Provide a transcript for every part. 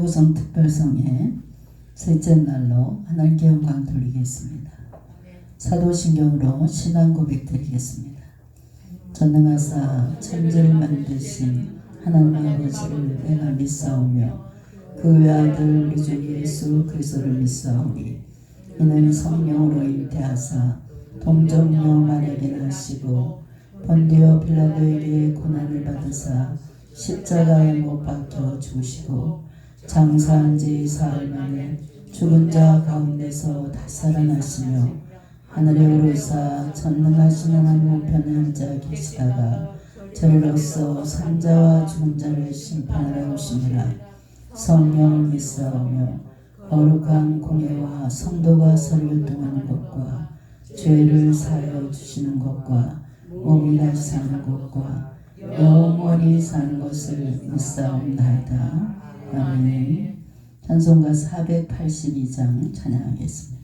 초고성 특별성의 셋째 날로 하나님께 영광 돌리겠습니다. 사도신경으로 신앙 고백 드리겠습니다. 전능하사 천지를 만드신 하나님 아버지를 내가 믿사오며 그 외아들 우리 주 예수 그리스도를 믿사오니 이는 성령으로 잉태하사 동정녀 마리아에게 나시고 본디오 빌라도에게 고난을 받으사 십자가에 못 박혀 죽으시고 장사한 지 사흘 만에 죽은 자 가운데서 다시 살아나시며 하늘에 오르사 전능하신 하나님 우편에 앉아 계시다가 저리로서 산자와 죽은 자를 심판하러 오시니라. 성령을 믿사오며 거룩한 공예와 성도가 서류통하는 것과 죄를 사하여 주시는 것과 몸이 다시 사는 것과 영원히 사는 것을 믿사옵나이다. 아멘. 찬송가 482장 찬양하겠습니다.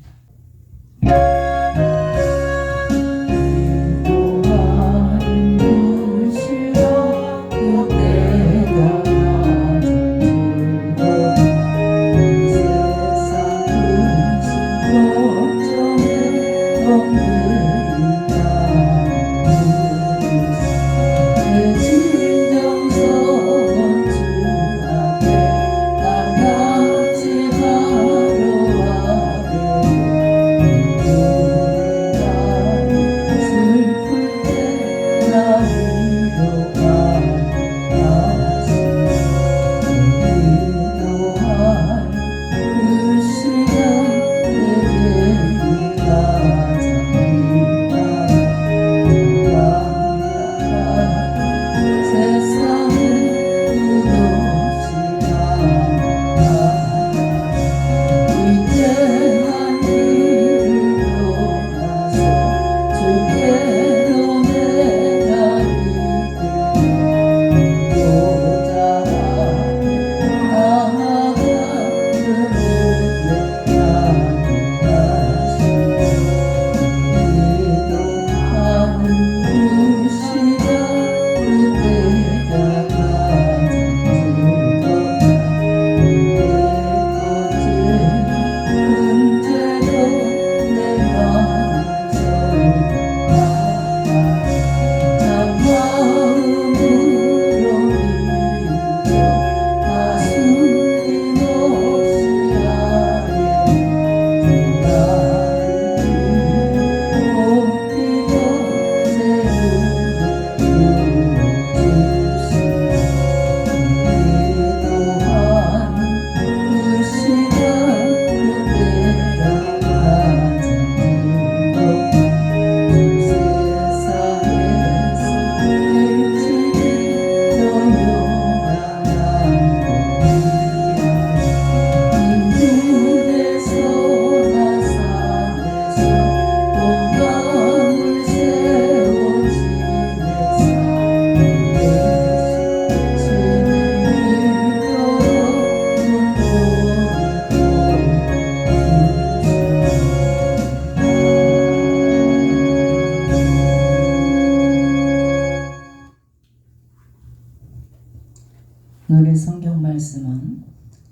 오늘의 성경 말씀은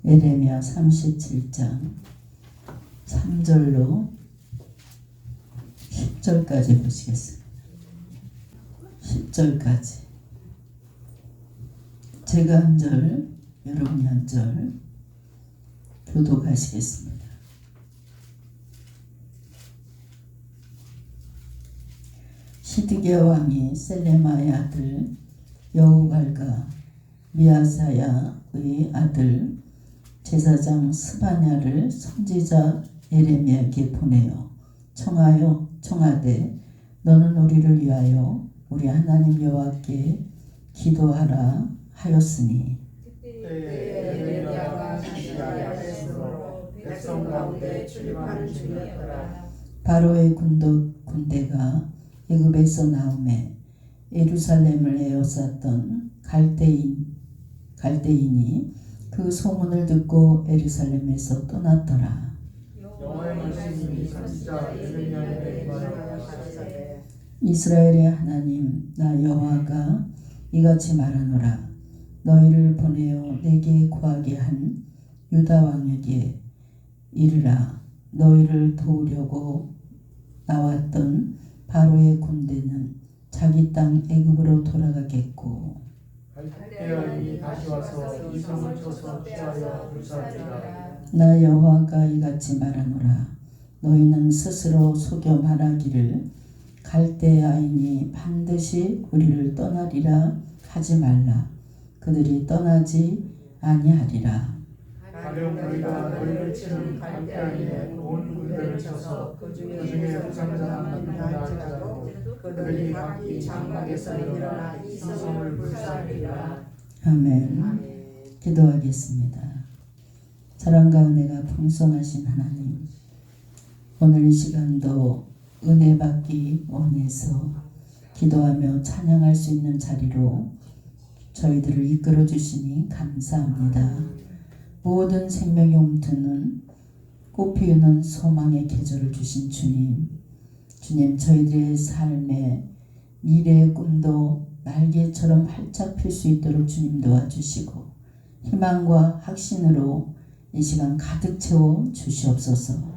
예레미야 37장 3절로 10절까지 보시겠습니다. 10절까지 제가 한 절, 여러분이 한 절 교독하시겠습니다. 시드기야 왕이 셀레마의 아들 여우갈과 미아사야의 아들 제사장 스바냐를 선지자 예레미야에게 보내어 청하되 너는 우리를 위하여 우리 하나님 여호와께 기도하라 하였으니 예레미야가 시리아 백성으로 백성 가운데 출입하는 중이었더라. 바로의 군대가 애굽에서 나오매 예루살렘을 에워쌌던 갈대인이 그 소문을 듣고 예루살렘에서 떠났더라. 여호와의 말씀이 선지자 예레미야에게 말하시되 이스라엘의 하나님 나 여호와가 이같이 말하노라. 너희를 보내어 내게 구하게 한 유다 왕에게 이르라. 너희를 도우려고 나왔던 바로의 군대는 자기 땅 애굽으로 돌아가겠고 갈대아인이 다시 와서 이 성을 쳐서 취하여 불사르리라. 나 여호와가 이같이 말하노라. 너희는 스스로 속여 말하기를 갈대아인이 반드시 우리를 떠나리라 하지 말라. 그들이 떠나지 아니하리라. 가령 너희가 너희를 치는 갈대아인의 온 군대를 쳐서 그 중에 부상자만 있다 할지라도 그들이 각기 장막에서 일어나 이 성을 불사르리라. 아멘. 기도하겠습니다. 사랑과 은혜가 풍성하신 하나님, 오늘 이 시간도 은혜 받기 원해서 기도하며 찬양할 수 있는 자리로 저희들을 이끌어 주시니 감사합니다. 모든 생명의 옴트는 꽃피우는 소망의 계절을 주신 주님, 저희들의 삶의 미래의 꿈도 날개처럼 활짝 필 수 있도록 주님 도와주시고 희망과 확신으로 이 시간 가득 채워 주시옵소서.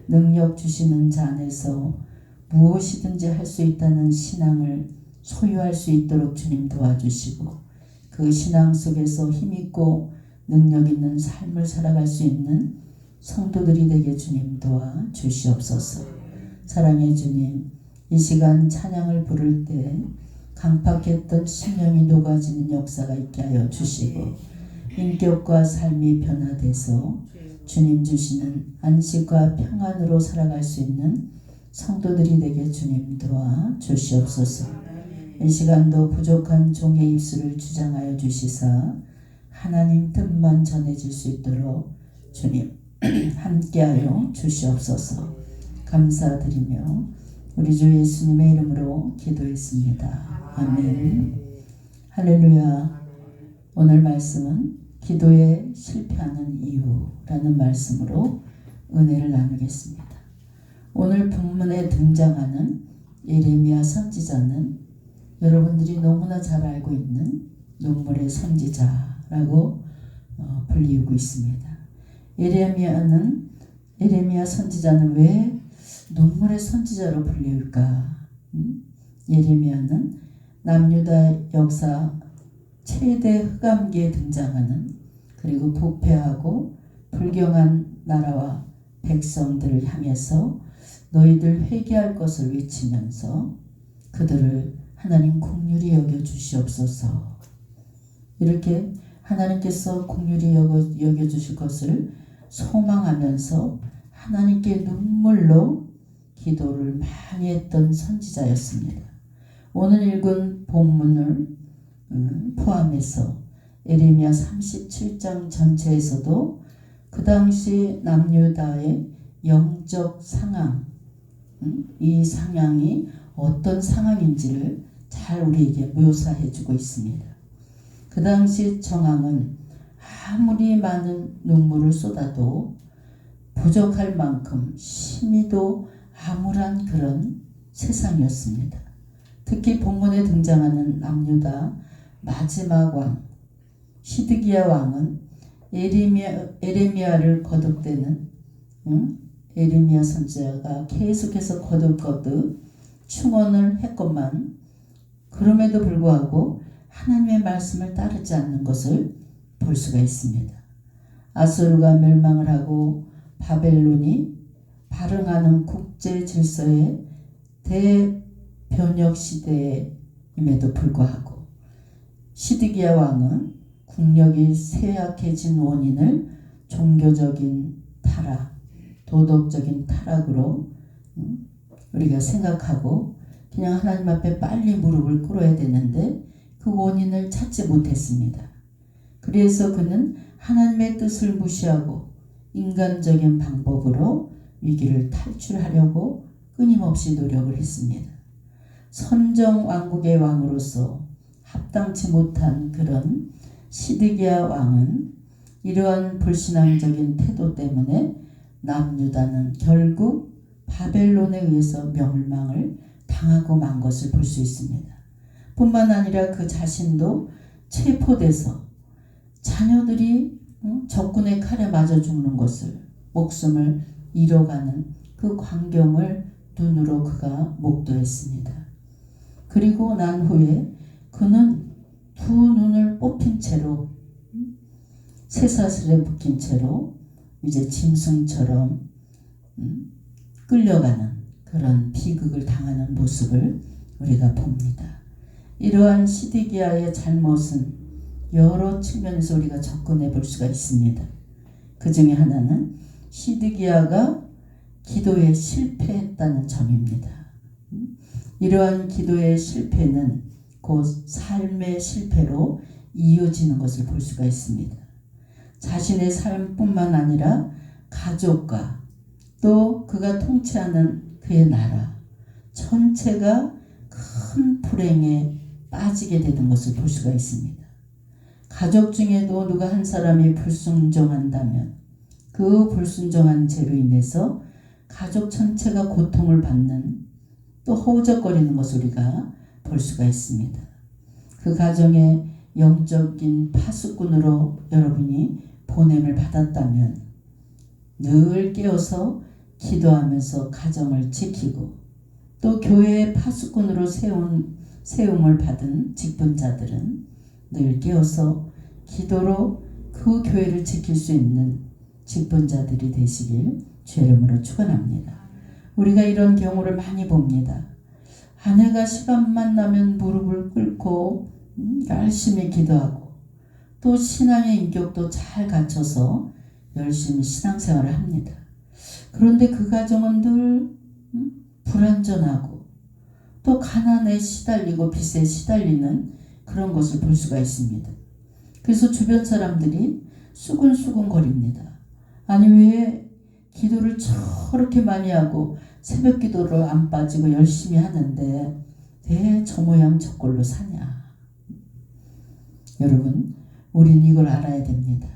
능력 주시는 자 안에서 무엇이든지 할 수 있다는 신앙을 소유할 수 있도록 주님 도와주시고 그 신앙 속에서 힘있고 능력 있는 삶을 살아갈 수 있는 성도들이 되게 주님 도와주시옵소서. 사랑의 주님, 이 시간 찬양을 부를 때 강팍했던 심령이 녹아지는 역사가 있게 하여 주시고 인격과 삶이 변화돼서 주님 주시는 안식과 평안으로 살아갈 수 있는 성도들이 되게 주님 도와주시옵소서. 이 시간도 부족한 종의 입술을 주장하여 주시사 하나님 뜻만 전해질 수 있도록 주님 함께하여 주시옵소서. 감사드리며 우리 주 예수님의 이름으로 기도했습니다. 아멘. 할렐루야. 오늘 말씀은 기도에 실패하는 이유라는 말씀으로 은혜를 나누겠습니다. 오늘 본문에 등장하는 예레미야 선지자는 여러분들이 너무나 잘 알고 있는 눈물의 선지자라고 불리우고 있습니다. 예레미야 선지자는 왜 눈물의 선지자로 불리울까? 예레미야는 남유다 역사 최대 흑암기에 등장하는 그리고 부패하고 불경한 나라와 백성들을 향해서 너희들 회개할 것을 외치면서 그들을 하나님 긍휼히 여겨 주시옵소서. 이렇게 하나님께서 긍휼히 여겨 주실 것을 소망하면서 하나님께 눈물로 기도를 많이 했던 선지자였습니다. 오늘 읽은 본문을 포함해서 예레미야 37장 전체에서도 그 당시 남유다의 영적 상황, 이 상황이 어떤 상황인지를 잘 우리에게 묘사해주고 있습니다. 그 당시 정황은 아무리 많은 눈물을 쏟아도 부족할 만큼 심히도 암울한 그런 세상이었습니다. 특히 본문에 등장하는 남유다 마지막 왕 시드기야 왕은 예레미야를 거듭대는 예레미야 선지자가 계속해서 거듭거듭 충언을 했건만 그럼에도 불구하고 하나님의 말씀을 따르지 않는 것을 볼 수가 있습니다. 아수르가 멸망을 하고 바벨론이 발흥하는 국제 질서의 대변혁 시대임에도 불구하고 시드기야 왕은 국력이 쇠약해진 원인을 종교적인 타락, 도덕적인 타락으로 우리가 생각하고 그냥 하나님 앞에 빨리 무릎을 꿇어야 되는데 그 원인을 찾지 못했습니다. 그래서 그는 하나님의 뜻을 무시하고 인간적인 방법으로 위기를 탈출하려고 끊임없이 노력을 했습니다. 선정 왕국의 왕으로서 합당치 못한 그런 시드기야 왕은 이러한 불신앙적인 태도 때문에 남유다는 결국 바벨론에 의해서 멸망을 당하고 만 것을 볼 수 있습니다. 뿐만 아니라 그 자신도 체포돼서 자녀들이 적군의 칼에 맞아 죽는 것을, 목숨을 잃어가는 그 광경을 눈으로 그가 목도했습니다. 그리고 난 후에 그는 두 눈을 뽑힌 채로 쇠사슬에 묶인 채로 이제 짐승처럼 끌려가는 그런 비극을 당하는 모습을 우리가 봅니다. 이러한 시드기야의 잘못은 여러 측면에서 우리가 접근해 볼 수가 있습니다. 그 중에 하나는 시드기야가 기도에 실패했다는 점입니다. 이러한 기도의 실패는 곧 삶의 실패로 이어지는 것을 볼 수가 있습니다. 자신의 삶뿐만 아니라 가족과 또 그가 통치하는 그의 나라 전체가 큰 불행에 빠지게 되는 것을 볼 수가 있습니다. 가족 중에도 누가 한 사람이 불순종한다면 그 불순종한 죄로 인해서 가족 전체가 고통을 받는 또 허우적거리는 것을 우리가 볼 수가 있습니다. 그 가정의 영적인 파수꾼으로 여러분이 보냄을 받았다면 늘 깨어서 기도하면서 가정을 지키고 또 교회의 파수꾼으로 세움을 받은 직분자들은 늘 깨어서 기도로 그 교회를 지킬 수 있는 직분자들이 되시길 주의 이름으로 축원합니다. 우리가 이런 경우를 많이 봅니다. 아내가 시간만 나면 무릎을 꿇고 열심히 기도하고 또 신앙의 인격도 잘 갖춰서 열심히 신앙생활을 합니다. 그런데 그 가정은 늘 불완전하고 또 가난에 시달리고 빚에 시달리는 그런 것을 볼 수가 있습니다. 그래서 주변 사람들이 수근수근 거립니다. 아니 왜 기도를 저렇게 많이 하고 새벽 기도를 안 빠지고 열심히 하는데 왜 저 모양 저 꼴로 사냐. 여러분 우린 이걸 알아야 됩니다.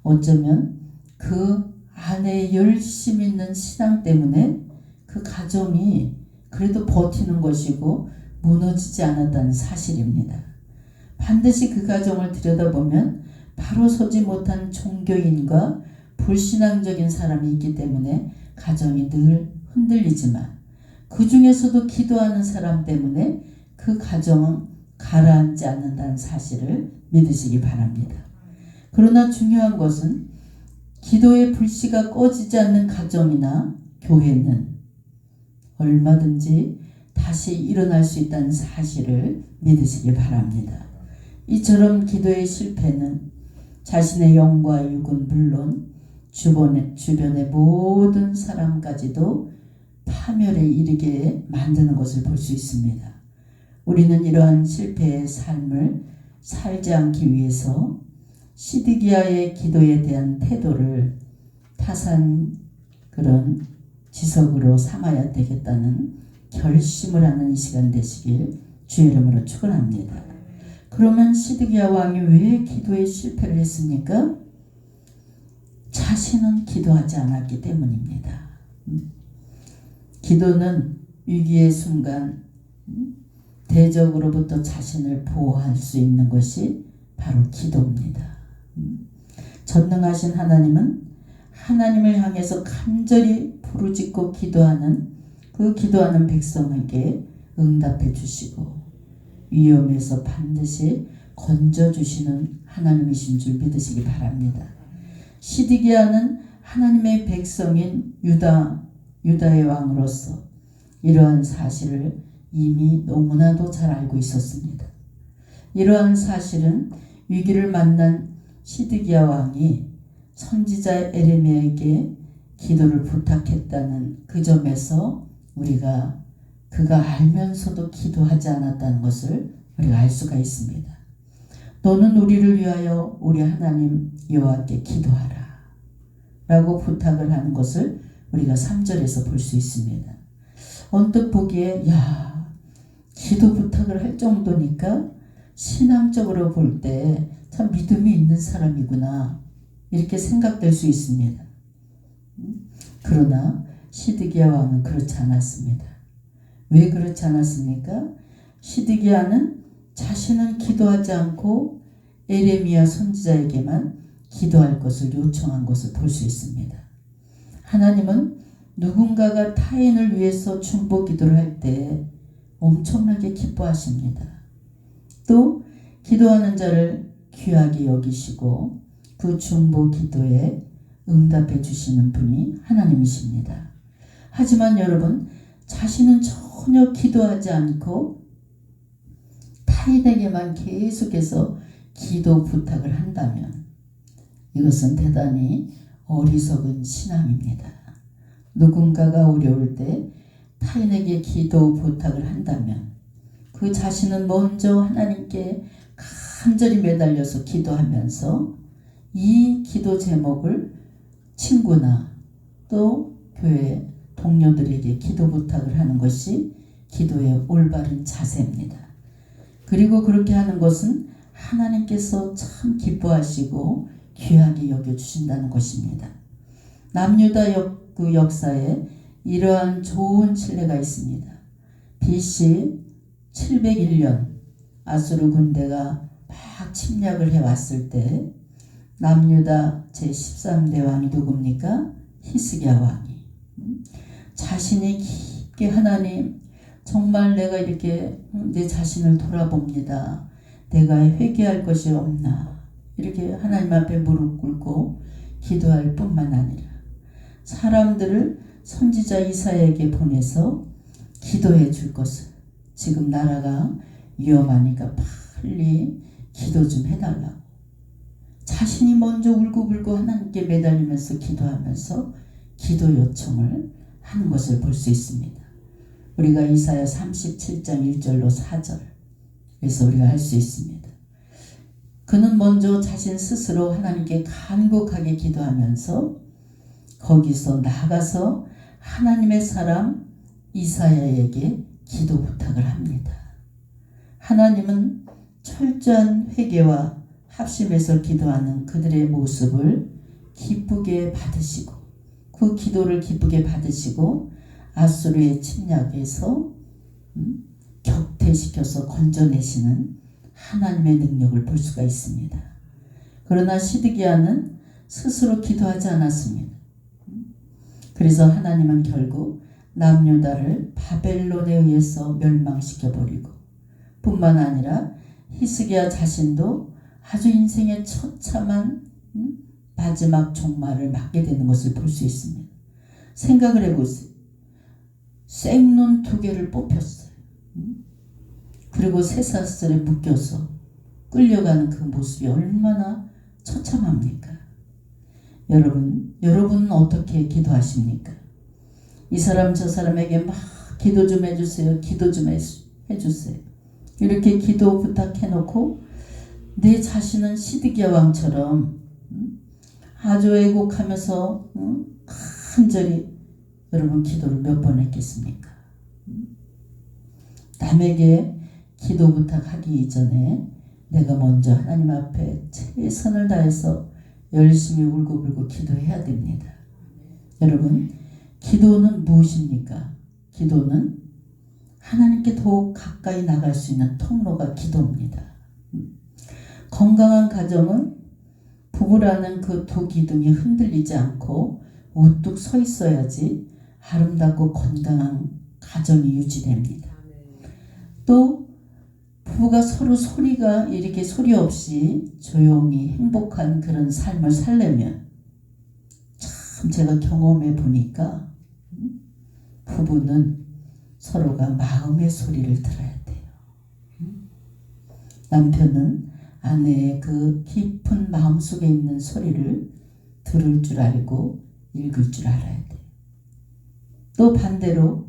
어쩌면 그 안에 열심 있는 신앙 때문에 그 가정이 그래도 버티는 것이고 무너지지 않았다는 사실입니다. 반드시 그 가정을 들여다보면 바로 서지 못한 종교인과 불신앙적인 사람이 있기 때문에 가정이 늘 흔들리지만 그 중에서도 기도하는 사람 때문에 그 가정은 가라앉지 않는다는 사실을 믿으시기 바랍니다. 그러나 중요한 것은 기도의 불씨가 꺼지지 않는 가정이나 교회는 얼마든지 다시 일어날 수 있다는 사실을 믿으시기 바랍니다. 이처럼 기도의 실패는 자신의 영과 육은 물론 주변의 모든 사람까지도 파멸에 이르게 만드는 것을 볼 수 있습니다. 우리는 이러한 실패의 삶을 살지 않기 위해서 시드기야의 기도에 대한 태도를 타산 그런 지석으로 삼아야 되겠다는 결심을 하는 이 시간 되시길 주의 이름으로 축원합니다. 그러면 시드기야 왕이 왜 기도에 실패를 했습니까? 자신은 기도하지 않았기 때문입니다. 기도는 위기의 순간 대적으로부터 자신을 보호할 수 있는 것이 바로 기도입니다. 전능하신 하나님은 하나님을 향해서 간절히 부르짖고 기도하는 그 기도하는 백성에게 응답해 주시고 위험에서 반드시 건져주시는 하나님이신 줄 믿으시기 바랍니다. 시드기야는 하나님의 백성인 유다의 왕으로서 이러한 사실을 이미 너무나도 잘 알고 있었습니다. 이러한 사실은 위기를 만난 시드기야 왕이 선지자 에레미야에게 기도를 부탁했다는 그 점에서 우리가 그가 알면서도 기도하지 않았다는 것을 우리가 알 수가 있습니다. 너는 우리를 위하여 우리 하나님 여호와께 기도하라 라고 부탁을 하는 것을 우리가 3절에서 볼 수 있습니다. 언뜻 보기에 기도 부탁을 할 정도니까 신앙적으로 볼 때 참 믿음이 있는 사람이구나 이렇게 생각될 수 있습니다. 그러나 시드기야 왕은 그렇지 않았습니다. 왜 그렇지 않았습니까? 시드기야는 자신은 기도하지 않고 에레미야 선지자에게만 기도할 것을 요청한 것을 볼 수 있습니다. 하나님은 누군가가 타인을 위해서 중보 기도를 할 때 엄청나게 기뻐하십니다. 또 기도하는 자를 귀하게 여기시고 그 중보 기도에 응답해 주시는 분이 하나님이십니다. 하지만 여러분, 자신은 전혀 기도하지 않고 타인에게만 계속해서 기도 부탁을 한다면 이것은 대단히 어리석은 신앙입니다. 누군가가 어려울 때 타인에게 기도 부탁을 한다면 그 자신은 먼저 하나님께 간절히 매달려서 기도하면서 이 기도 제목을 친구나 또 교회 동료들에게 기도 부탁을 하는 것이 기도의 올바른 자세입니다. 그리고 그렇게 하는 것은 하나님께서 참 기뻐하시고 귀하게 여겨주신다는 것입니다. 남유다 그 역사에 이러한 좋은 칠례가 있습니다. BC 701년 아수르 군대가 막 침략을 해왔을 때 남유다 제13대 왕이 누굽니까? 히스기야 왕이 자신이 깊게 하나님, 정말 내가 이렇게 내 자신을 돌아봅니다. 내가 회개할 것이 없나, 이렇게 하나님 앞에 무릎 꿇고 기도할 뿐만 아니라 사람들을 선지자 이사야에게 보내서 기도해 줄 것을, 지금 나라가 위험하니까 빨리 기도 좀 해달라고 자신이 먼저 울고불고 하나님께 매달리면서 기도하면서 기도 요청을 하는 것을 볼 수 있습니다. 우리가 이사야 37장 1절로 4절에서 우리가 알 수 있습니다. 그는 먼저 자신 스스로 하나님께 간곡하게 기도하면서 거기서 나가서 하나님의 사람 이사야에게 기도 부탁을 합니다. 하나님은 철저한 회개와 합심해서 기도하는 그들의 모습을 기쁘게 받으시고 그 기도를 기쁘게 받으시고 아수르의 침략에서 격퇴시켜서 건져내시는 하나님의 능력을 볼 수가 있습니다. 그러나 시드기야는 스스로 기도하지 않았습니다. 그래서 하나님은 결국 남유다를 바벨론에 의해서 멸망시켜버리고 뿐만 아니라 히스기야 자신도 아주 인생의 처참한 마지막 종말을 맞게 되는 것을 볼 수 있습니다. 생각을 해보세요. 생눈 2개를 뽑혔어요. 그리고 쇠사슬에 묶여서 끌려가는 그 모습이 얼마나 처참합니까? 여러분은 어떻게 기도하십니까? 이 사람 저 사람에게 막 기도 좀 해주세요. 기도 좀 해주세요. 이렇게 기도 부탁해놓고 내 자신은 시드기야 왕처럼 아주 애곡하면서 간절히 여러분 기도를 몇 번 했겠습니까? 남에게 기도 부탁하기 이전에 내가 먼저 하나님 앞에 최선을 다해서 열심히 울고불고 기도해야 됩니다. 여러분, 기도는 무엇입니까? 기도는 하나님께 더욱 가까이 나갈 수 있는 통로가 기도입니다. 건강한 가정은 부부라는 그 두 기둥이 흔들리지 않고 우뚝 서 있어야지 아름답고 건강한 가정이 유지됩니다. 또 부부가 서로 소리가 이렇게 소리 없이 조용히 행복한 그런 삶을 살려면 참 제가 경험해 보니까 부부는 서로가 마음의 소리를 들어야 돼요. 남편은 아내의 그 깊은 마음속에 있는 소리를 들을 줄 알고 읽을 줄 알아야 돼요. 또 반대로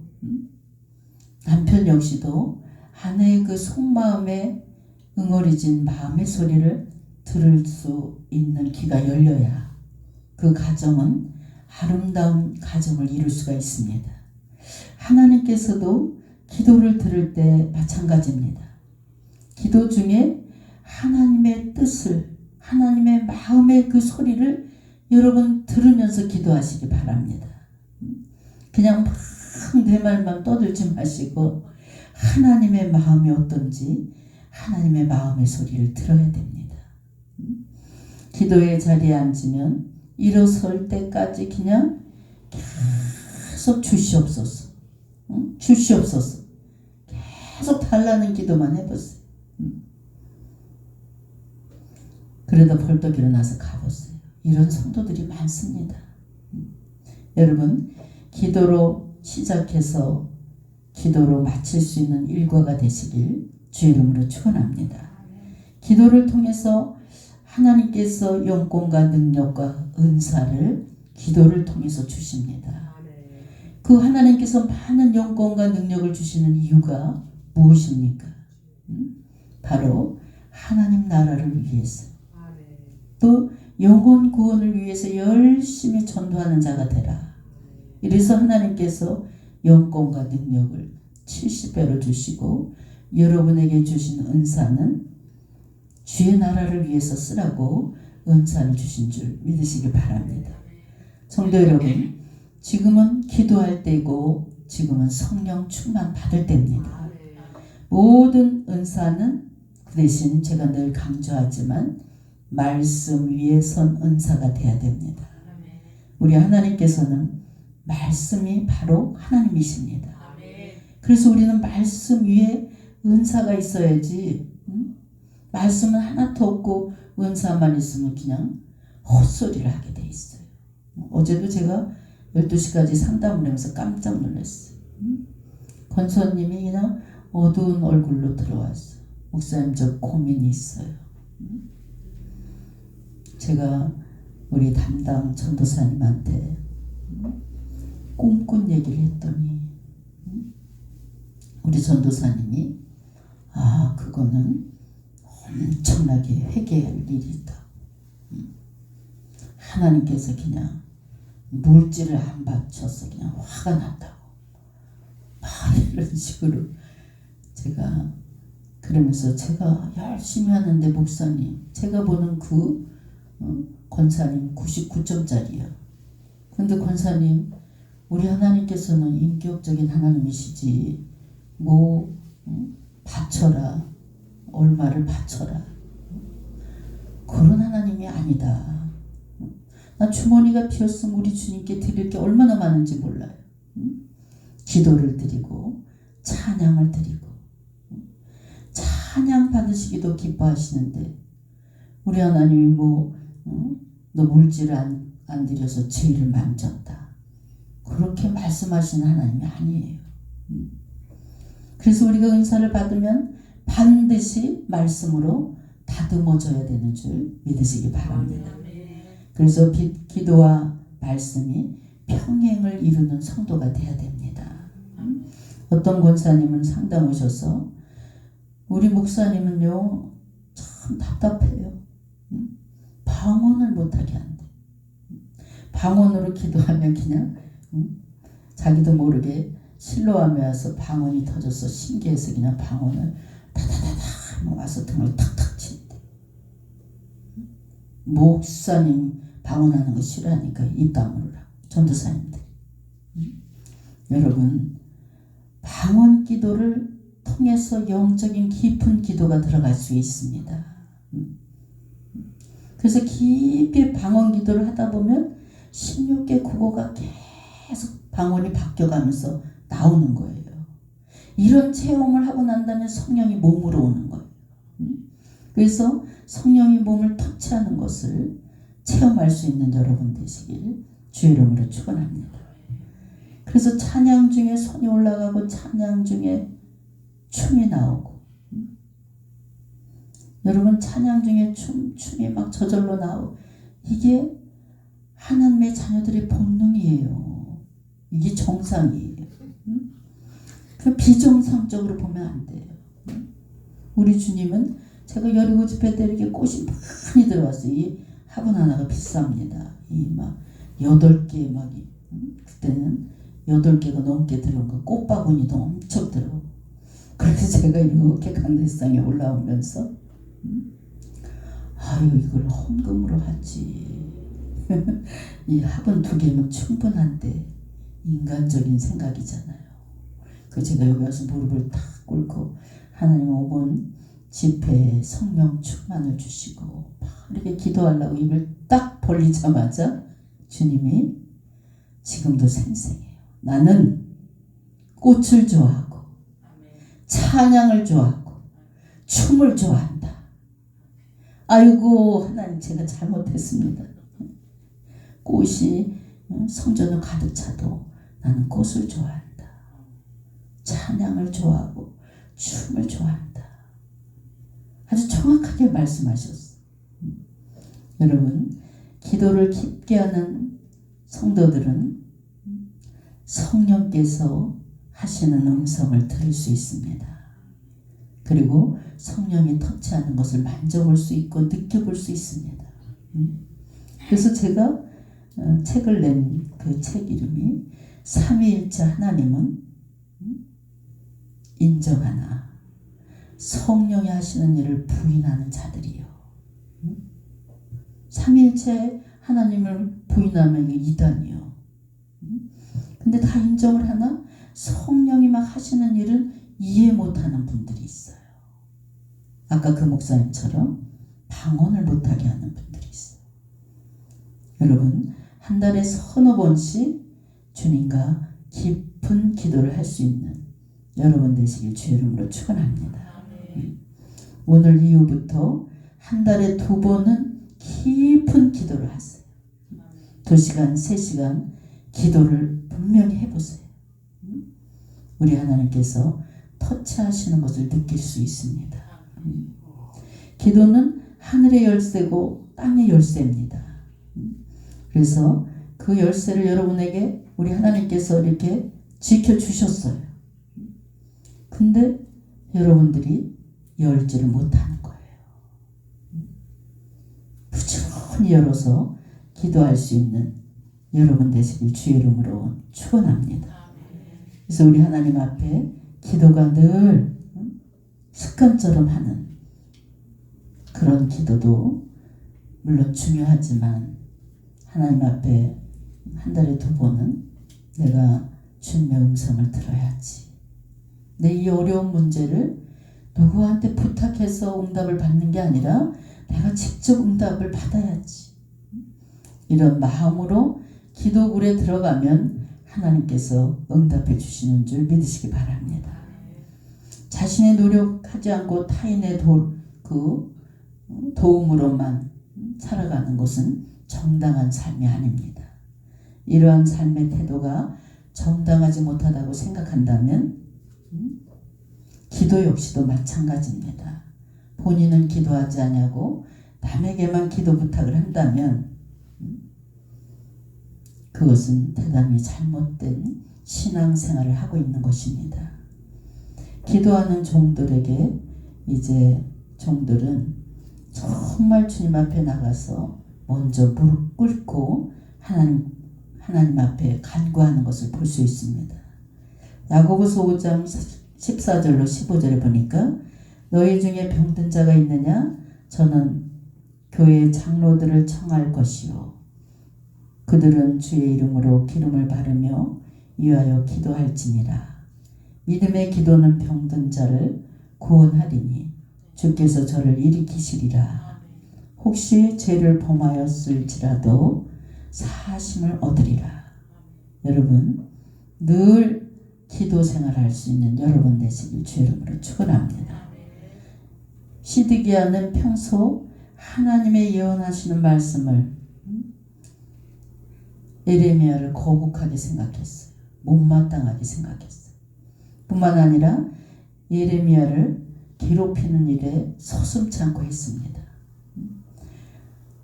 남편 역시도 아내의 그 속마음에 응어리진 마음의 소리를 들을 수 있는 귀가 열려야 그 가정은 아름다운 가정을 이룰 수가 있습니다. 하나님께서도 기도를 들을 때 마찬가지입니다. 기도 중에 하나님의 뜻을, 하나님의 마음의 그 소리를 여러분 들으면서 기도하시기 바랍니다. 그냥 막 내 말만 떠들지 마시고 하나님의 마음이 어떤지 하나님의 마음의 소리를 들어야 됩니다. 기도의 자리에 앉으면 일어설 때까지 그냥 계속 주시옵소서. 응? 주시옵소서. 계속 달라는 기도만 해보세요. 그러다 벌떡 일어나서 가보세요. 이런 성도들이 많습니다. 여러분, 기도로 시작해서 기도로 마칠 수 있는 일과가 되시길 주 이름으로 축원합니다. 기도를 통해서 하나님께서 영권과 능력과 은사를 기도를 통해서 주십니다. 그 하나님께서 많은 영권과 능력을 주시는 이유가 무엇입니까? 바로 하나님 나라를 위해서, 또 영혼 구원을 위해서 열심히 전도하는 자가 되라. 이래서 하나님께서 영권과 능력을 70배로 주시고 여러분에게 주신 은사는 주의 나라를 위해서 쓰라고 은사를 주신 줄 믿으시기 바랍니다. 성도 여러분, 지금은 기도할 때이고 지금은 성령 충만 받을 때입니다. 모든 은사는 그 대신 제가 늘 강조하지만 말씀 위에 선 은사가 돼야 됩니다. 우리 하나님께서는 말씀이 바로 하나님이십니다. 그래서 우리는 말씀 위에 은사가 있어야지, 말씀은 하나도 없고 은사만 있으면 그냥 헛소리를 하게 돼 있어요. 어제도 제가 12시까지 상담을 하면서 깜짝 놀랐어요. 권사님이 그냥 어두운 얼굴로 들어왔어요. 목사님, 저 고민이 있어요. 제가 우리 담당 전도사님한테 꿈꾼 얘기를 했더니 우리 전도사님이 그거는 엄청나게 회개할 일이다. 하나님께서 그냥 물질을 안 바쳐서 그냥 화가 났다고 막 이런 식으로 제가 그러면서 제가 열심히 하는데 목사님, 제가 보는 그 권사님 99점짜리야. 근데 권사님, 우리 하나님께서는 인격적인 하나님이시지 바쳐라, 얼마를 바쳐라, 그런 하나님이 아니다. 나 주머니가 비었으면 우리 주님께 드릴 게 얼마나 많은지 몰라요. 기도를 드리고 찬양을 드리고 찬양 받으시기도 기뻐하시는데 우리 하나님이 너 물질을 안 드려서 죄를 만졌다, 그렇게 말씀하시는 하나님이 아니에요. 그래서 우리가 은사를 받으면 반드시 말씀으로 다듬어져야 되는 줄 믿으시기 바랍니다. 그래서 기도와 말씀이 평행을 이루는 성도가 돼야 됩니다. 어떤 권사님은 상담 오셔서 우리 목사님은요 참 답답해요. 방언을 못하게 한대. 방언으로 기도하면 그냥 자기도 모르게 실로암에 와서 방언이 터져서 신기해서 그냥 방언을 다다다다 와서 등을 탁탁 친대. 목사님 방언하는 거 싫어하니까 입 다물으라, 전도사님들. 여러분, 방언 기도를 통해서 영적인 깊은 기도가 들어갈 수 있습니다. 그래서 깊이 방언 기도를 하다 보면 16개 국어가 계속 방언이 바뀌어가면서 나오는 거예요. 이런 체험을 하고 난 다음에 성령이 몸으로 오는 거예요. 그래서 성령이 몸을 터치하는 것을 체험할 수 있는 여러분 되시길 주 이름으로 축원합니다. 그래서 찬양 중에 손이 올라가고 찬양 중에 춤이 나오고, 여러분 찬양 중에 춤이 막 저절로 나오고, 이게 하나님의 자녀들의 본능이에요. 이게 정상이에요. 그 비정상적으로 보면 안 돼요. 우리 주님은 제가 여리고 집회 때 이렇게 꽃이 많이 들어왔어요. 이 화분 하나가 비쌉니다. 이 막 8개 막 그때는 8개가 넘게 들어온 거, 꽃바구니도 엄청 들어. 그래서 제가 이렇게 강대상에 올라오면서 이걸 헌금으로 하지. 이 화분 2개면 충분한데, 인간적인 생각이잖아요. 그 제가 여기 와서 무릎을 탁 꿇고 하나님 5번 집회에 성령 충만을 주시고 막 이렇게 기도하려고 입을 딱 벌리자마자 주님이 지금도 생생해요. 나는 꽃을 좋아하고 찬양을 좋아하고 춤을 좋아한다. 아이고 하나님 제가 잘못했습니다. 꽃이 성전을 가득 차도 나는 꽃을 좋아한다. 찬양을 좋아하고 춤을 좋아한다. 아주 정확하게 말씀하셨어요. 여러분 기도를 깊게 하는 성도들은 성령께서 하시는 음성을 들을 수 있습니다. 그리고 성령이 터치하는 것을 만져볼 수 있고 느껴볼 수 있습니다. 그래서 제가 책을 낸 그 책 이름이 삼위일체 하나님은 인정하나 성령이 하시는 일을 부인하는 자들이요. 삼위일체 하나님을 부인하면 이게 이단이요. 근데 다 인정을 하나 성령이 막 하시는 일은 이해 못하는 분들이 있어요. 아까 그 목사님처럼 방언을 못하게 하는 분들이 있어요. 여러분 한 달에 서너 번씩 주님과 깊은 기도를 할 수 있는 여러분 되시길 주의 이름으로 축원합니다. 오늘 이후부터 한 달에 2번은 깊은 기도를 하세요. 2시간, 3시간 기도를 분명히 해보세요. 우리 하나님께서 터치하시는 것을 느낄 수 있습니다. 기도는 하늘의 열쇠고 땅의 열쇠입니다. 그래서 그 열쇠를 여러분에게 우리 하나님께서 이렇게 지켜주셨어요. 근데 여러분들이 열지를 못하는 거예요. 부지런히 열어서 기도할 수 있는 여러분 되시길 주의 이름으로 축원합니다. 그래서 우리 하나님 앞에 기도가 늘 습관처럼 하는 그런 기도도 물론 중요하지만 하나님 앞에 한 달에 2번은 내가 주님의 음성을 들어야지. 내 이 어려운 문제를 누구한테 부탁해서 응답을 받는 게 아니라 내가 직접 응답을 받아야지. 이런 마음으로 기도굴에 들어가면 하나님께서 응답해 주시는 줄 믿으시기 바랍니다. 자신의 노력하지 않고 타인의 도움으로만 살아가는 것은 정당한 삶이 아닙니다. 이러한 삶의 태도가 정당하지 못하다고 생각한다면 기도 역시도 마찬가지입니다. 본인은 기도하지 않냐고 남에게만 기도 부탁을 한다면 그것은 대단히 잘못된 신앙생활을 하고 있는 것입니다. 기도하는 종들에게 이제 종들은 정말 주님 앞에 나가서 먼저 무릎 꿇고 하나님 앞에 간구하는 것을 볼 수 있습니다. 야고보서 5장 14절로 15절에 보니까 너희 중에 병든 자가 있느냐? 저는 교회 장로들을 청할 것이요. 그들은 주의 이름으로 기름을 바르며 위하여 기도할지니라. 믿음의 기도는 병든 자를 구원하리니 주께서 저를 일으키시리라. 혹시 죄를 범하였을지라도 사하심을 얻으리라. 여러분 늘 기도 생활할 수 있는 여러분 되시길 주의 이름으로 축원합니다. 시드기야는 평소 하나님의 예언하시는 말씀을 예레미야를 거북하게 생각했어요. 못마땅하게 생각했어요. 뿐만 아니라 예레미야를 괴롭히는 일에 서슴지 않고 했습니다.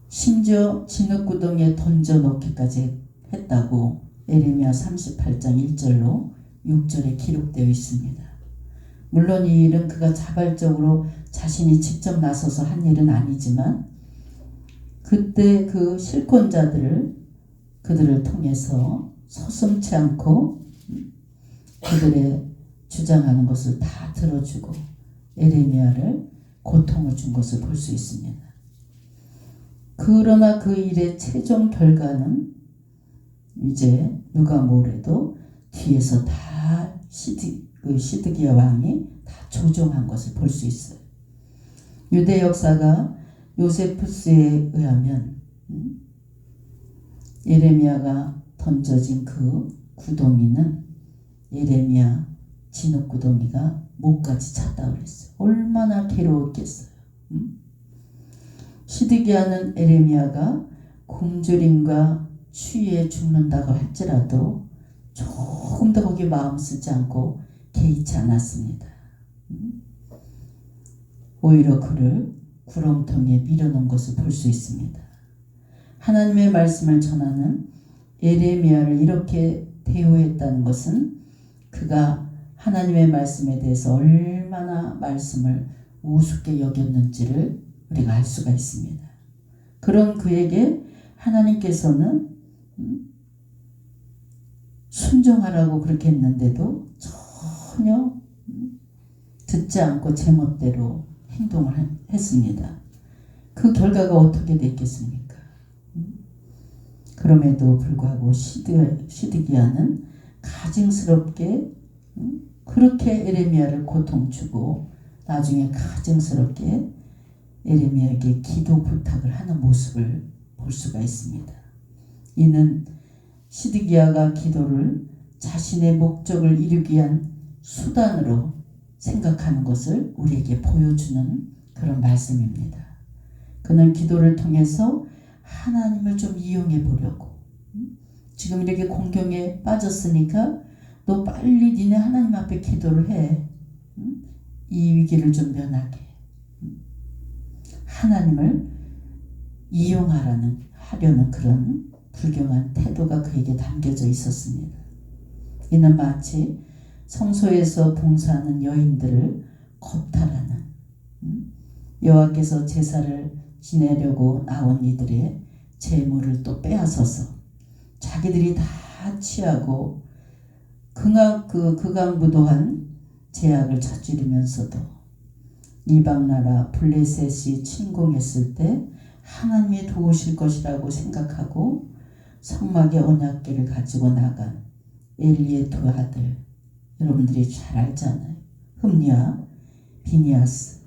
심지어 진흙구덩이에 던져넣기까지 했다고 예레미야 38장 1절로 6절에 기록되어 있습니다. 물론 이 일은 그가 자발적으로 자신이 직접 나서서 한 일은 아니지만 그때 그 그들을 통해서 서슴지 않고 그들의 주장하는 것을 다 들어주고 예레미야를 고통을 준 것을 볼 수 있습니다. 그러나 그 일의 최종 결과는 이제 누가 뭐래도 뒤에서 다 시드기야 왕이 다 조종한 것을 볼 수 있어요. 유대 역사가 요세푸스에 의하면 예레미야가 던져진 그 구덩이는 예레미야 진흙구덩이가 목까지 찼다고 그랬어요. 얼마나 괴로웠겠어요. 시드기야는 예레미야가 굶주림과 추위에 죽는다고 할지라도 조금 더 거기에 마음 쓰지 않고 개의치 않았습니다. 오히려 그를 구렁텅이에 밀어넣은 것을 볼 수 있습니다. 하나님의 말씀을 전하는 예레미야를 이렇게 대우했다는 것은 그가 하나님의 말씀에 대해서 얼마나 말씀을 우습게 여겼는지를 우리가 알 수가 있습니다. 그런 그에게 하나님께서는 순종하라고 그렇게 했는데도 전혀 듣지 않고 제멋대로 행동을 했습니다. 그 결과가 어떻게 됐겠습니까? 그럼에도 불구하고 시드기야는 가증스럽게 그렇게 예레미야를 고통주고 나중에 가증스럽게 예레미야에게 기도 부탁을 하는 모습을 볼 수가 있습니다. 이는 시드기야가 기도를 자신의 목적을 이루기 위한 수단으로 생각하는 것을 우리에게 보여주는 그런 말씀입니다. 그는 기도를 통해서 하나님을 좀 이용해 보려고, 지금 이렇게 공경에 빠졌으니까 너 빨리 니네 하나님 앞에 기도를 해. 이 위기를 좀 면하게. 하나님을 하려는 그런 불경한 태도가 그에게 담겨져 있었습니다. 이는 마치 성소에서 봉사하는 여인들을 겁탈하는, 여호와께서 제사를 지내려고 나온 이들의 재물을 또 빼앗아서 자기들이 다 취하고 극악무도한 제약을 저지르면서도 이방나라 블레셋이 침공했을 때 하나님이 도우실 것이라고 생각하고 성막의 언약궤를 가지고 나간 엘리의 두 아들, 여러분들이 잘 알잖아요. 흠니와 비니아스.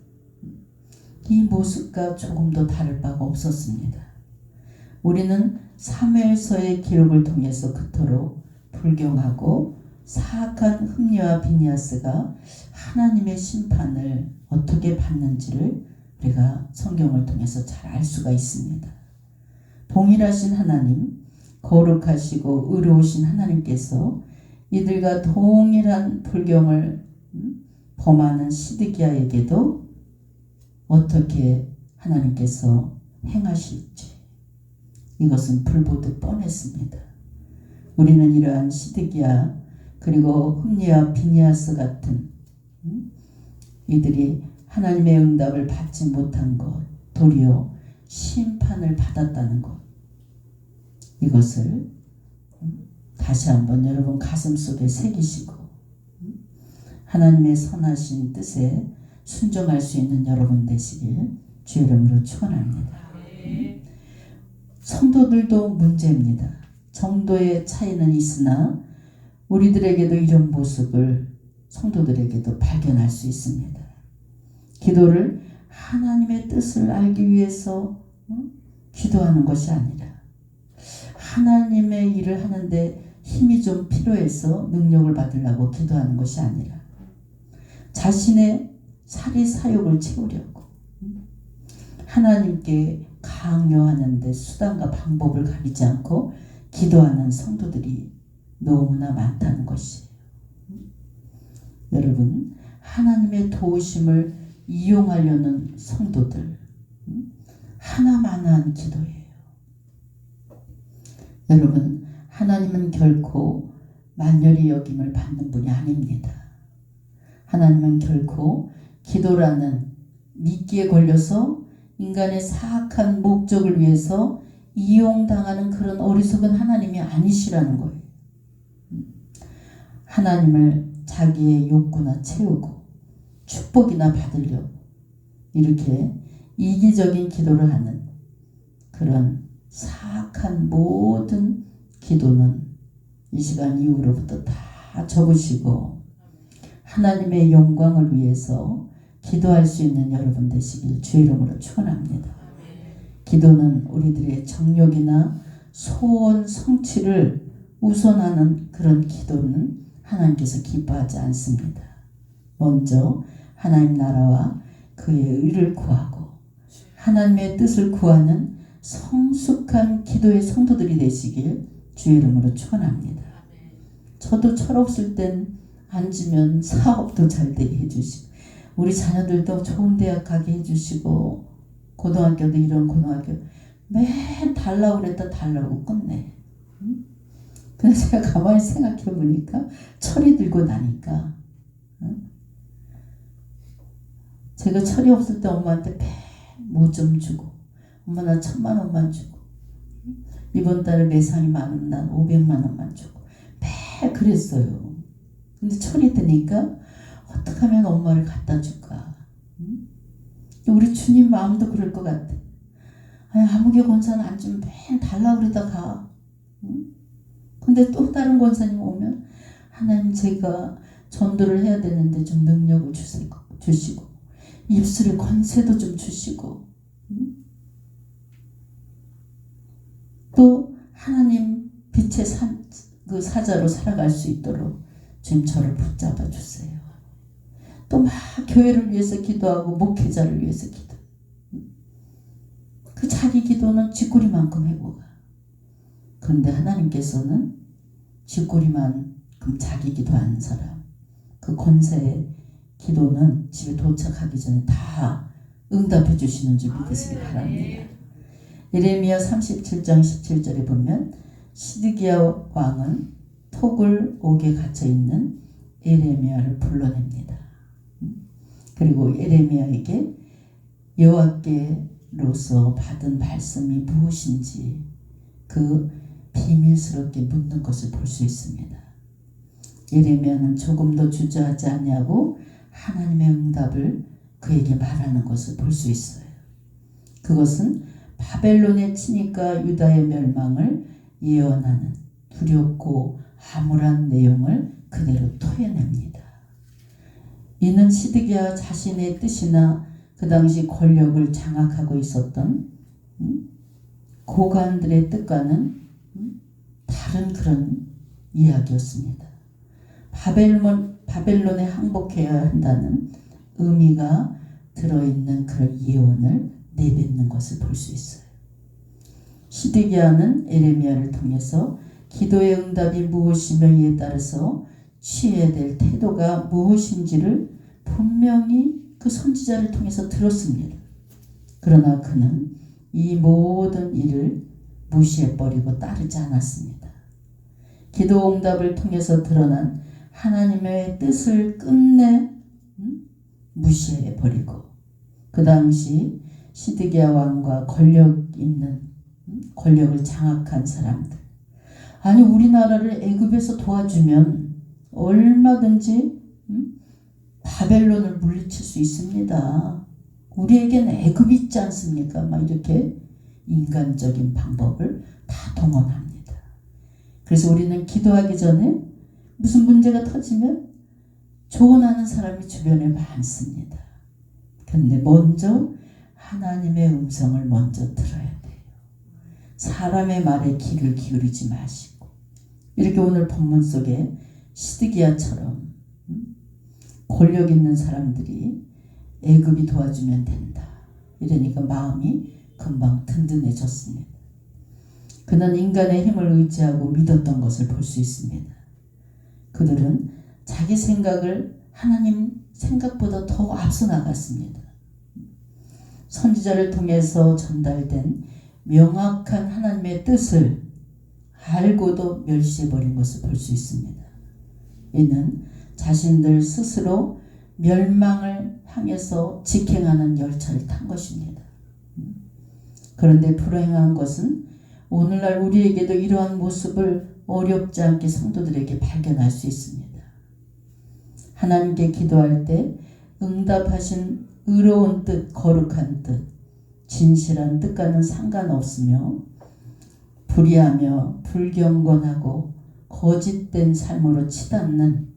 이 모습과 조금 더 다를 바가 없었습니다. 우리는 사무엘서의 기록을 통해서 그토록 불경하고 사악한 흠니와 비니아스가 하나님의 심판을 어떻게 받는지를 우리가 성경을 통해서 잘 알 수가 있습니다. 동일하신 하나님, 거룩하시고 의로우신 하나님께서 이들과 동일한 불경을 범하는 시드기야에게도 어떻게 하나님께서 행하실지 이것은 불보듯 뻔했습니다. 우리는 이러한 시드기야 그리고 흠니와 비니아스 같은 이들이 하나님의 응답을 받지 못한 것, 도리어 심판을 받았다는 것, 이것을 다시 한번 여러분 가슴속에 새기시고 하나님의 선하신 뜻에 순종할 수 있는 여러분 되시길 주의 이름으로 축원합니다. 성도들도 문제입니다. 정도의 차이는 있으나 우리들에게도 이런 모습을 성도들에게도 발견할 수 있습니다. 기도를 하나님의 뜻을 알기 위해서 기도하는 것이 아니라 하나님의 일을 하는데 힘이 좀 필요해서 능력을 받으려고 기도하는 것이 아니라 자신의 사리사욕을 채우려고 하나님께 강요하는데 수단과 방법을 가리지 않고 기도하는 성도들이 너무나 많다는 것이에요. 여러분, 하나님의 도우심을 이용하려는 성도들, 하나만한 기도예요. 여러분, 하나님은 결코 만열이 여김을 받는 분이 아닙니다. 하나님은 결코 기도라는 미끼에 걸려서 인간의 사악한 목적을 위해서 이용당하는 그런 어리석은 하나님이 아니시라는 거예요. 하나님을 자기의 욕구나 채우고 축복이나 받으려고 이렇게 이기적인 기도를 하는 그런 사악한 모든 기도는 이 시간 이후로부터 다 접으시고 하나님의 영광을 위해서 기도할 수 있는 여러분 되시길 주의 이름으로 축원합니다. 기도는 우리들의 정욕이나 소원 성취를 우선하는 그런 기도는 하나님께서 기뻐하지 않습니다. 먼저 하나님 나라와 그의 의를 구하고 하나님의 뜻을 구하는 성숙한 기도의 성도들이 되시길 주의 이름으로 축원합니다. 저도 철없을 땐 앉으면 사업도 잘 되게 해주시고 우리 자녀들도 좋은 대학 가게 해주시고 고등학교도 이런 고등학교 맨 달라고 그랬다 달라고 끝내. 근데 제가 가만히 생각해 보니까 철이 들고 나니까 제가 철이 없을 때 엄마한테 뭐 좀 주고 엄마 나 1,000,000원만 주고 이번 달에 매상이 많으면 난 500만원만 주고 매일 그랬어요. 근데 철이 드니까 어떻게 하면 엄마를 갖다 줄까? 우리 주님 마음도 그럴 것 같아. 아니, 아무개 권사는 안 주면 맨 달라고 그러다가 근데 또 다른 권사님 오면 하나님 제가 전도를 해야 되는데 좀 능력을 주시고 입술에 권세도 좀 주시고 또 하나님 빛의 그 사자로 살아갈 수 있도록 주님 저를 붙잡아 주세요. 또 막 교회를 위해서 기도하고 목회자를 위해서 기도. 그 자기 기도는 쥐꼬리만큼 해보가. 그런데 하나님께서는 쥐꼬리만큼 자기 기도하는 사람 그 권세의 기도는 집에 도착하기 전에 다 응답해 주시는 줄 믿으시기 바랍니다. 예레미야 37장 17절에 보면 시드기야 왕은 톡을 옥에 갇혀있는 예레미야를 불러냅니다. 그리고 예레미야에게 여호와께로서 받은 말씀이 무엇인지 그 비밀스럽게 묻는 것을 볼 수 있습니다. 예레미야는 조금도 주저하지 아니하고 하나님의 응답을 그에게 말하는 것을 볼 수 있어요. 그것은 바벨론에 치니까 유다의 멸망을 예언하는 두렵고 암울한 내용을 그대로 토해냅니다. 이는 시드기야 자신의 뜻이나 그 당시 권력을 장악하고 있었던 고관들의 뜻과는 다른 그런 이야기였습니다. 바벨론에 항복해야 한다는 의미가 들어있는 그런 예언을 내뱉는 것을 볼 수 있어요. 시드기야는 예레미야를 통해서 기도의 응답이 무엇이며 이에 따라서 취해야 될 태도가 무엇인지를 분명히 그 선지자를 통해서 들었습니다. 그러나 그는 이 모든 일을 무시해버리고 따르지 않았습니다. 기도 응답을 통해서 드러난 하나님의 뜻을 끝내 무시해버리고 그 당시 시드기야 왕과 권력을 장악한 사람들 아니 우리나라를 애굽에서 도와주면 얼마든지 바벨론을 물리칠 수 있습니다. 우리에게는 애굽이 있지 않습니까? 막 이렇게 인간적인 방법을 다 동원합니다. 그래서 우리는 기도하기 전에 무슨 문제가 터지면 조언하는 사람이 주변에 많습니다. 그런데 먼저 하나님의 음성을 먼저 들어야 돼요. 사람의 말에 귀를 기울이지 마시고 이렇게 오늘 본문 속에 시드기야처럼 권력 있는 사람들이 애굽이 도와주면 된다. 이러니까 마음이 금방 든든해졌습니다. 그는 인간의 힘을 의지하고 믿었던 것을 볼 수 있습니다. 그들은 자기 생각을 하나님 생각보다 더 앞서 나갔습니다. 선지자를 통해서 전달된 명확한 하나님의 뜻을 알고도 멸시해버린 것을 볼 수 있습니다. 이는 자신들 스스로 멸망을 향해서 직행하는 열차를 탄 것입니다. 그런데 불행한 것은 오늘날 우리에게도 이러한 모습을 어렵지 않게 성도들에게 발견할 수 있습니다. 하나님께 기도할 때 응답하신 의로운 뜻, 거룩한 뜻, 진실한 뜻과는 상관없으며 불의하며 불경건하고 거짓된 삶으로 치닫는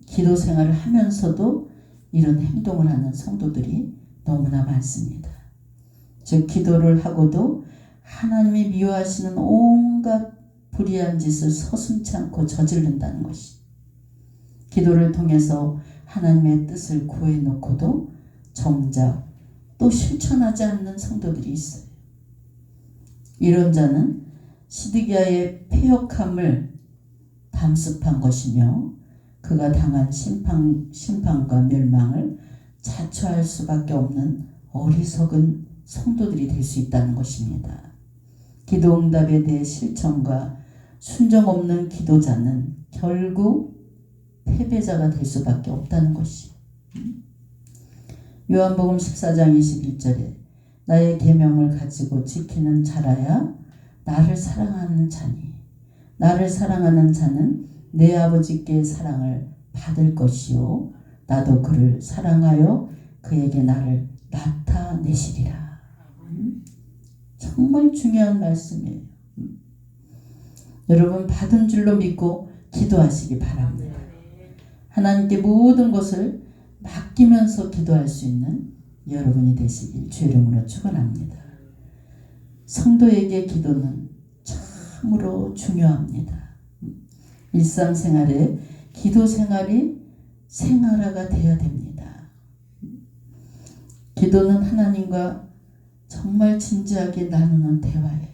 기도 생활을 하면서도 이런 행동을 하는 성도들이 너무나 많습니다. 즉 기도를 하고도 하나님이 미워하시는 온갖 불의한 짓을 서슴지 않고 저지른다는 것이, 기도를 통해서 하나님의 뜻을 구해놓고도 정작 또 실천하지 않는 성도들이 있어요. 이런 자는 시드기야의 패역함을 담습한 것이며 그가 당한 심판과 멸망을 자초할 수밖에 없는 어리석은 성도들이 될 수 있다는 것입니다. 기도응답에 대해 실천과 순종 없는 기도자는 결국 패배자가 될 수밖에 없다는 것이. 요한복음 14장 21절에 나의 계명을 가지고 지키는 자라야 나를 사랑하는 자니 나를 사랑하는 자는 내 아버지께 사랑을 받을 것이요 나도 그를 사랑하여 그에게 나를 나타내시리라. 정말 중요한 말씀이에요. 여러분 받은 줄로 믿고 기도하시기 바랍니다. 하나님께 모든 것을 맡기면서 기도할 수 있는 여러분이 되시길 주의 이름으로 축원합니다. 성도에게 기도는 참으로 중요합니다. 일상생활에 기도 생활이 생활화가 되어야 됩니다. 기도는 하나님과 정말 진지하게 나누는 대화예요.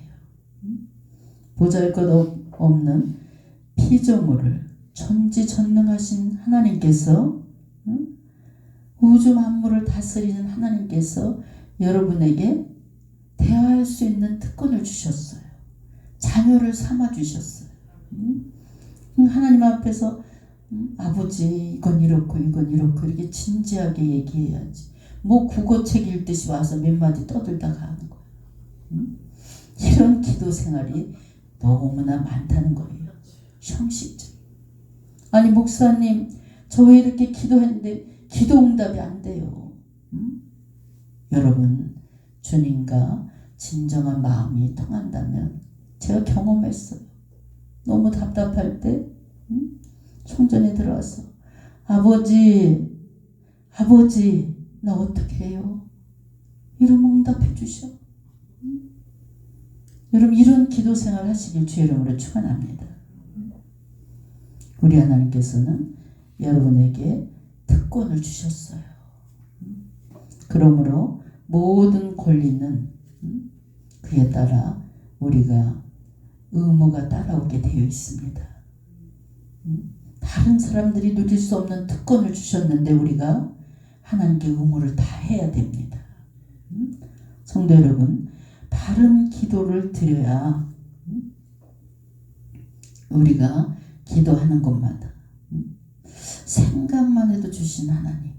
보잘것없는 피조물을 전지전능하신 하나님께서, 우주 만물을 다스리는 하나님께서 여러분에게 대화할 수 있는 특권을 주셨어요. 자녀를 삼아 주셨어요. 하나님 앞에서 아버지 이건 이렇고 이건 이렇고 이렇게 진지하게 얘기해야지. 뭐 국어책 읽듯이 와서 몇 마디 떠들다가 하는 거예요. 이런 기도 생활이 너무나 많다는 거예요. 형식적. 아니 목사님 저 왜 이렇게 기도했는데 기도 응답이 안 돼요. 여러분 주님과 진정한 마음이 통한다면, 제가 경험했어요. 너무 답답할 때 성전에 들어와서 아버지 나 어떻게 해요? 이러면 응답해 주셔. 여러분 이런 기도 생활 하시길 주의 이름으로 축원합니다. 우리 하나님께서는 여러분에게 특권을 주셨어요. 그러므로 모든 권리는 그에 따라 우리가 의무가 따라오게 되어 있습니다. 다른 사람들이 누릴 수 없는 특권을 주셨는데 우리가 하나님께 의무를 다 해야 됩니다. 성도 여러분, 바른 기도를 드려야 우리가 기도하는 것마다 생각만 해도 주신 하나님,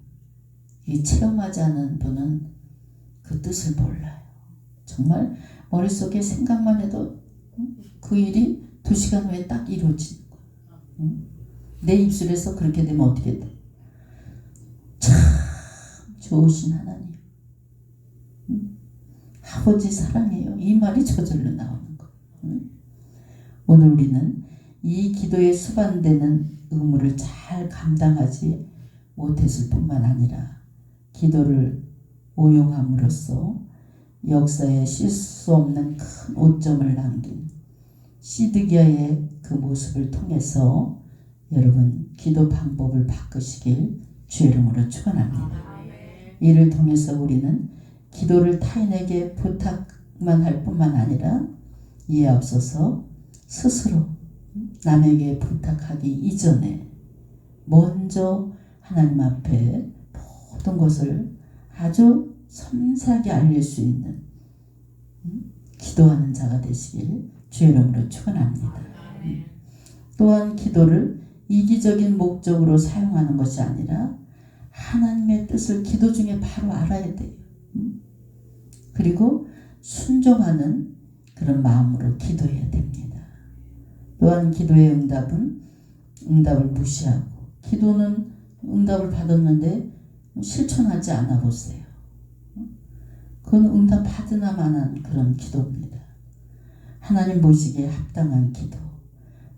이 체험하지 않은 분은 그 뜻을 몰라요. 정말 머릿속에 생각만 해도 그 일이 2시간 후에 딱 이루어지는 거예요. 내 입술에서 그렇게 되면 어떻게 돼? 참 좋으신 하나님, 아버지 사랑해요, 이 말이 저절로 나오는 거예요. 오늘 우리는 이 기도에 수반되는 의무를 잘 감당하지 못했을 뿐만 아니라 기도를 오용함으로써 역사에 쉴 수 없는 큰 오점을 남긴 시드기야의 그 모습을 통해서 여러분 기도 방법을 바꾸시길 주의 이름으로 축원합니다. 이를 통해서 우리는 기도를 타인에게 부탁만 할 뿐만 아니라 이에 앞서서 스스로 남에게 부탁하기 이전에 먼저 하나님 앞에 모든 것을 아주 섬세하게 알릴 수 있는 기도하는 자가 되시길 주의 이름으로 축원합니다. 또한 기도를 이기적인 목적으로 사용하는 것이 아니라 하나님의 뜻을 기도 중에 바로 알아야 돼요. 그리고 순종하는 그런 마음으로 기도해야 됩니다. 또한 기도의 응답을 무시하고, 기도는 응답을 받았는데 실천하지 않아 보세요. 그건 응답 받으나 마나한 그런 기도입니다. 하나님 보시기에 합당한 기도,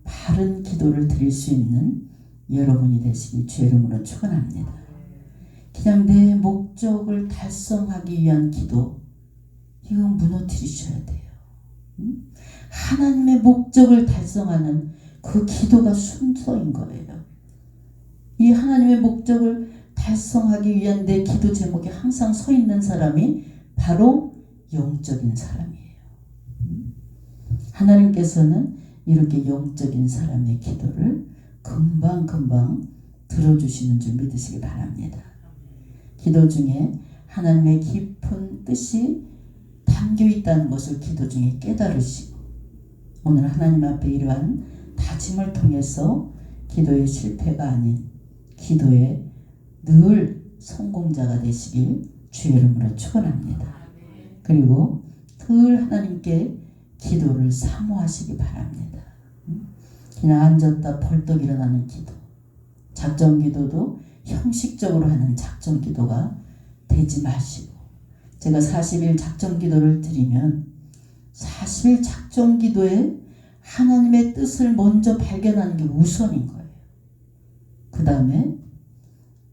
바른 기도를 드릴 수 있는 여러분이 되시길 주의 이름으로 축원합니다. 그냥 내 목적을 달성하기 위한 기도, 이건 무너뜨리셔야 돼요. 하나님의 목적을 달성하는 그 기도가 순서인 거예요. 이 하나님의 목적을 달성하기 위한 내 기도 제목에 항상 서 있는 사람이 바로 영적인 사람이에요. 하나님께서는 이렇게 영적인 사람의 기도를 금방금방 들어주시는 줄 믿으시기 바랍니다. 기도 중에 하나님의 깊은 뜻이 담겨 있다는 것을 기도 중에 깨달으시고, 오늘 하나님 앞에 이러한 다짐을 통해서 기도의 실패가 아닌 기도의 늘 성공자가 되시길 주의 이름으로 축원합니다. 그리고 늘 하나님께 기도를 사모하시기 바랍니다. 그냥 앉았다 벌떡 일어나는 기도, 작정 기도도 형식적으로 하는 작정 기도가 되지 마시고, 제가 40일 작정 기도를 드리면 40일 작정 기도에 하나님의 뜻을 먼저 발견하는 게 우선인 거예요. 그 다음에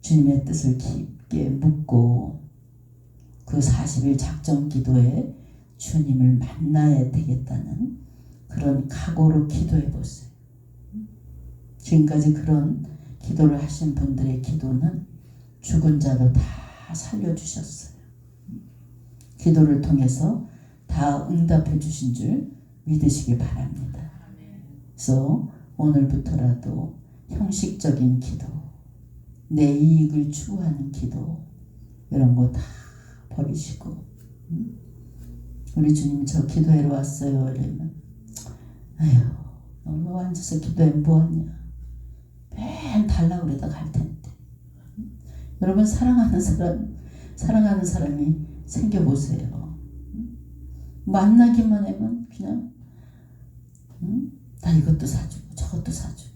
주님의 뜻을 깊게 묻고 그 40일 작정 기도에 주님을 만나야 되겠다는 그런 각오로 기도해 보세요. 지금까지 그런 기도를 하신 분들의 기도는 죽은 자도 다 살려주셨어요. 기도를 통해서 다 응답해 주신 줄 믿으시기 바랍니다. 그래서 오늘부터라도 형식적인 기도, 내 이익을 추구하는 기도, 이런 거 다 버리시고, 우리 주님 저 기도하러 왔어요 이러면, 아휴 너 앉아서 기도해 뭐하냐, 맨 달라고 그러다 갈 텐데. 여러분 사랑하는 사람이 생겨보세요. 만나기만 하면 그냥 나 이것도 사주고 저것도 사주고,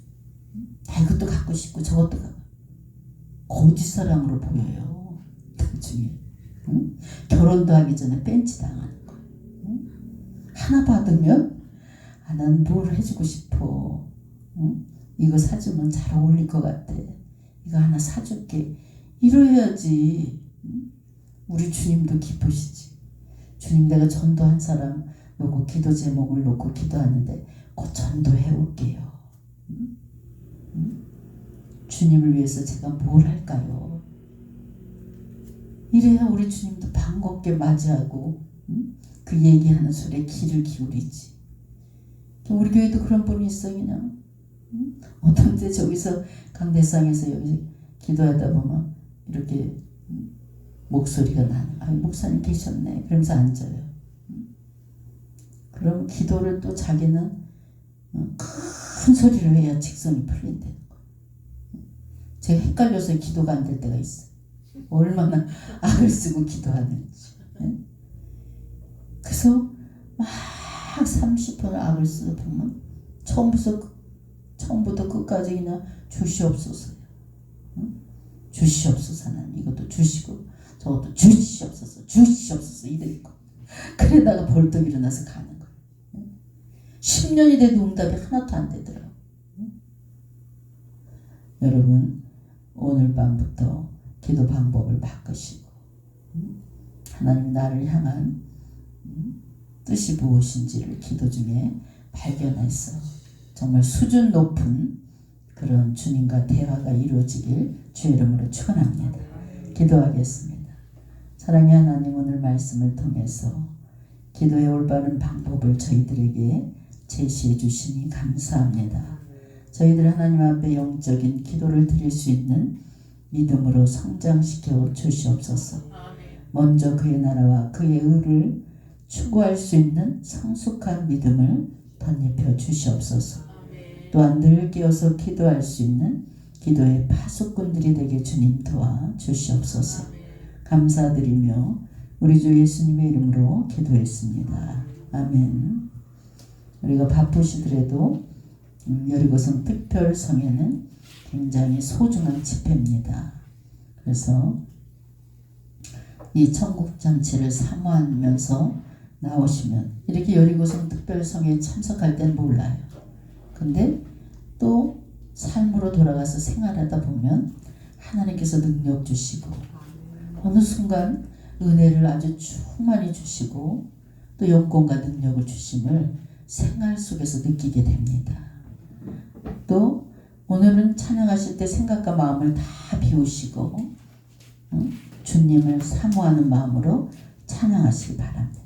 나 이것도 갖고 싶고 저것도 갖고, 거짓 사랑으로 보여요. 나중에 결혼도 하기 전에 뺀치 당하는 거예요. 하나 받으면 난 뭘 해주고 싶어, 이거 사주면 잘 어울릴 것 같아, 이거 하나 사줄게, 이래야지. 우리 주님도 기쁘시지. 주님 내가 전도한 사람 놓고 기도 제목을 놓고 기도하는데 곧 전도해 올게요. 주님을 위해서 제가 뭘 할까요? 이래야 우리 주님도 반갑게 맞이하고 그 얘기하는 소리에 귀를 기울이지. 우리 교회도 그런 분이 있어. 그냥 어떤 때 저기서 강대상에서 여기 기도하다 보면 이렇게 목소리가 나는, 아 목사님 계셨네 그러면서 앉아요. 그럼 기도를 또 자기는 큰 소리로 해야 직성이 풀린다는 거예요. 제가 헷갈려서 기도가 안 될 때가 있어요. 얼마나 악을 쓰고 기도하는지. 그래서 막 30분을 악을 쓰다 보면 처음부터 끝까지 그냥 주시옵소서요. 주시옵소서, 하나님 이것도 주시고 저것도 주시옵소서 이럴 거. 그러다가 벌떡 일어나서 가는 거예요. 10년이 돼도 응답이 하나도 안 되더라고요. 여러분 오늘 밤부터 기도 방법을 바꾸시고, 하나님 나를 향한 뜻이 무엇인지를 기도 중에 발견해서 정말 수준 높은 그런 주님과 대화가 이루어지길 주의 이름으로 축원합니다. 기도하겠습니다. 사랑의 하나님, 오늘 말씀을 통해서 기도의 올바른 방법을 저희들에게 제시해 주시니 감사합니다. 저희들 하나님 앞에 영적인 기도를 드릴 수 있는 믿음으로 성장시켜 주시옵소서. 먼저 그의 나라와 그의 의를 추구할 수 있는 성숙한 믿음을 덧입혀 주시옵소서. 또한 늘 깨어서 기도할 수 있는 기도의 파수꾼들이 되게 주님 도와 주시옵소서. 감사드리며 우리 주 예수님의 이름으로 기도했습니다. 아멘. 우리가 바쁘시더라도 여리고성 특별성에는 굉장히 소중한 집회입니다. 그래서 이 천국잔치를 사모하면서 나오시면 이렇게 여리고성 특별성에 참석할 땐 몰라요. 근데 또 삶으로 돌아가서 생활하다 보면 하나님께서 능력 주시고 어느 순간 은혜를 아주 충만히 주시고 또 영권과 능력을 주심을 생활 속에서 느끼게 됩니다. 또 오늘은 찬양하실 때 생각과 마음을 다 비우시고 주님을 사모하는 마음으로 찬양하시기 바랍니다.